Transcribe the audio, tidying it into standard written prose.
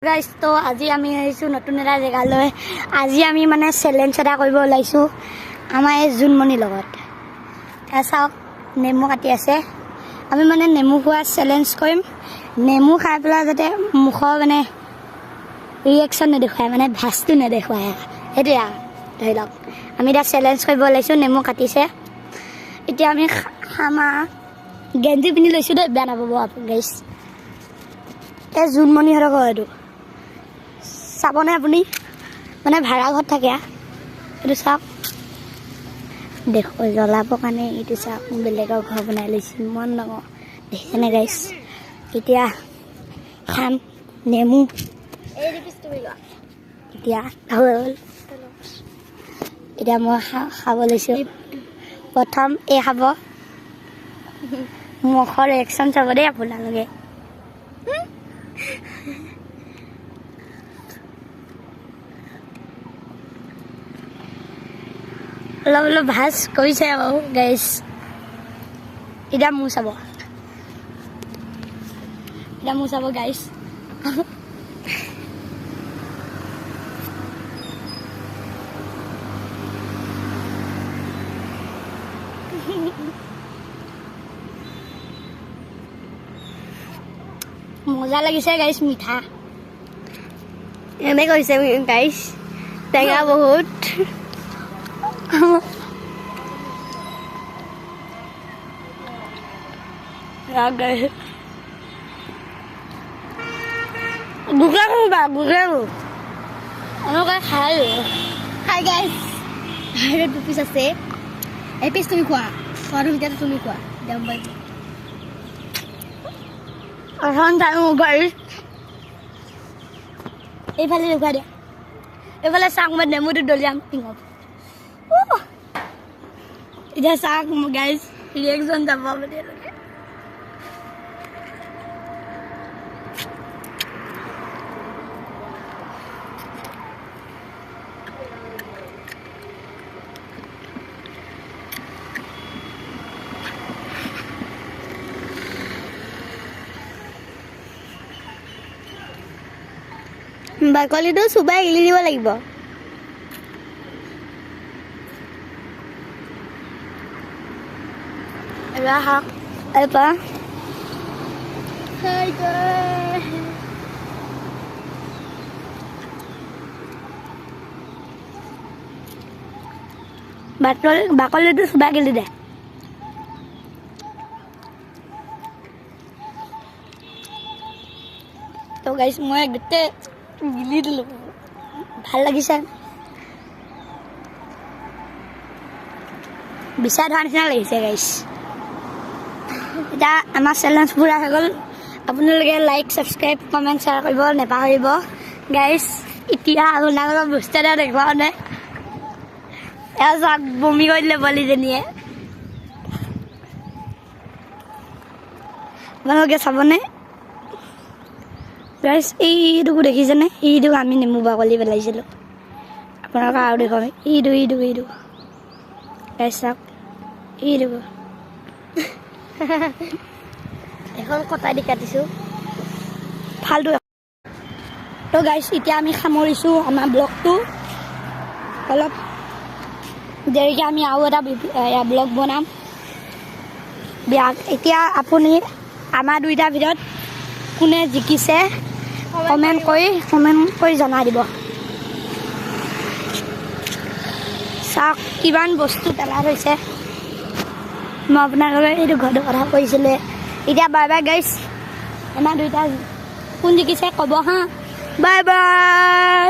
Guys তো আজি আমি আহিছোঁ নতুন এটা জেগালৈ। আজি আমি মানে চেলেঞ্জ এটা কৰিব ওলাইছোঁ আমাৰ এই জোনমণিৰ লগত। চাওক নেমু কাটি আছে, আমি মানে নেমু খোৱা চেলেঞ্জ কৰিম। নেমু খাই পেলাই যাতে মুখৰ মানে ৰিয়েকশ্যন নেদেখুৱায়, মানে ভাজটো নেদেখুৱায়, সেইটোৱে আৰু ধৰি লওক। আমি এতিয়া চেলেঞ্জ কৰিব ওলাইছোঁ। নেমু কাটিছে, এতিয়া আমি খাম। গেঞ্জি পিন্ধি লৈছোঁ দেই, বেয়া নাপাব আপুনি গাইজ। এই জোনমণিহঁতৰ ঘৰ এইটো, চাবনে আপুনি? মানে ভাড়া ঘৰত থাকে। এইটো চাওক, দেখো জ্বলাবৰ কাৰণে এইটো চাওক বেলেগৰ ঘৰ বনাই লৈছোঁ, ইমান ডাঙৰ দেখিছেনে গাইজ। এতিয়া খাম নেমু। এতিয়া হ'ল, এতিয়া মই খাব লৈছোঁ। প্ৰথম এই খাব, মুখৰ ৰিয়েকশ্যন চাব দেই আপোনালোকে। অলপ অলপ ভাজ কৰিছে বাৰু গাইজ। এতিয়া মোৰ চাব, এতিয়া মোৰ চাব গাইজ। মজা লাগিছে গাইজ, মিঠা এনে কৈছে গাইজ, টেঙা বহুত। হাই গাইজ, বাহিৰত 2 পিচ আছে। এই পিচ তুমি খোৱা, খোৱাৰ ভিতৰত তুমি খোৱা গম পাইছো। এইফালে দেখুৱাই দিয়া, এইফালে চাওক মই নেমুটো দলিয়াম পিঙত। এতিয়া চাওক গাইজ ৰিয়েকশ্যন যাব আপোনালোকে। বাকলিটো চুবাই গিলি দিব লাগিব। এবাৰ খাওক, এবাৰ বাকলিটো চুবাই গিলি দে। তো গাইছ মই গোটেই গিলি দিলোঁ, ভাল লাগিছে। বিচাৰ ধৰা নিচিনা লাগিছে গাইছ। এতিয়া আমাৰ চেলেঞ্জ পুৰা হৈ গ'ল। আপোনালোকে লাইক, ছাবস্ক্ৰাইব, কমেণ্ট, শ্বেয়াৰ কৰিব নাপাহৰিব গাইছ। এতিয়া আপোনালোকৰ বস্তু এটা দেখুৱাওঁ নে, এয়া চাওক বমি কৰি দিলে পোৱালীজনীয়ে। আপোনালোকে চাবনে গাইছ? এইটোকো দেখিছেনে? এইটোক আমি নেমু বাকলি পেলাইছিলোঁ। আপোনালোকে আৰু দেখুৱাম, এইটো গাইছ চাওক, এইটো এখন কটাই দি কাটিছোঁ ফাল্টু। তো গাইছ এতিয়া আমি সামৰিছোঁ আমাৰ ব্লগটো। অলপ দেৰিকৈ আমি আৰু এটা ব্লগ বনাম। এতিয়া আপুনি আমাৰ দুইটাৰ ভিতৰত কোনে জিকিছে কমেণ্ট কৰি জনাই দিব। চাওক কিমান বস্তু পেলাই থৈছে। মই আপোনালোকে এইটো ঘৰটোৰ কথা কৈছিলোঁ। এতিয়া বাই বাই গাইছ। আমাৰ দুইটা কোন জিকিছে ক'ব হা। Bye bye.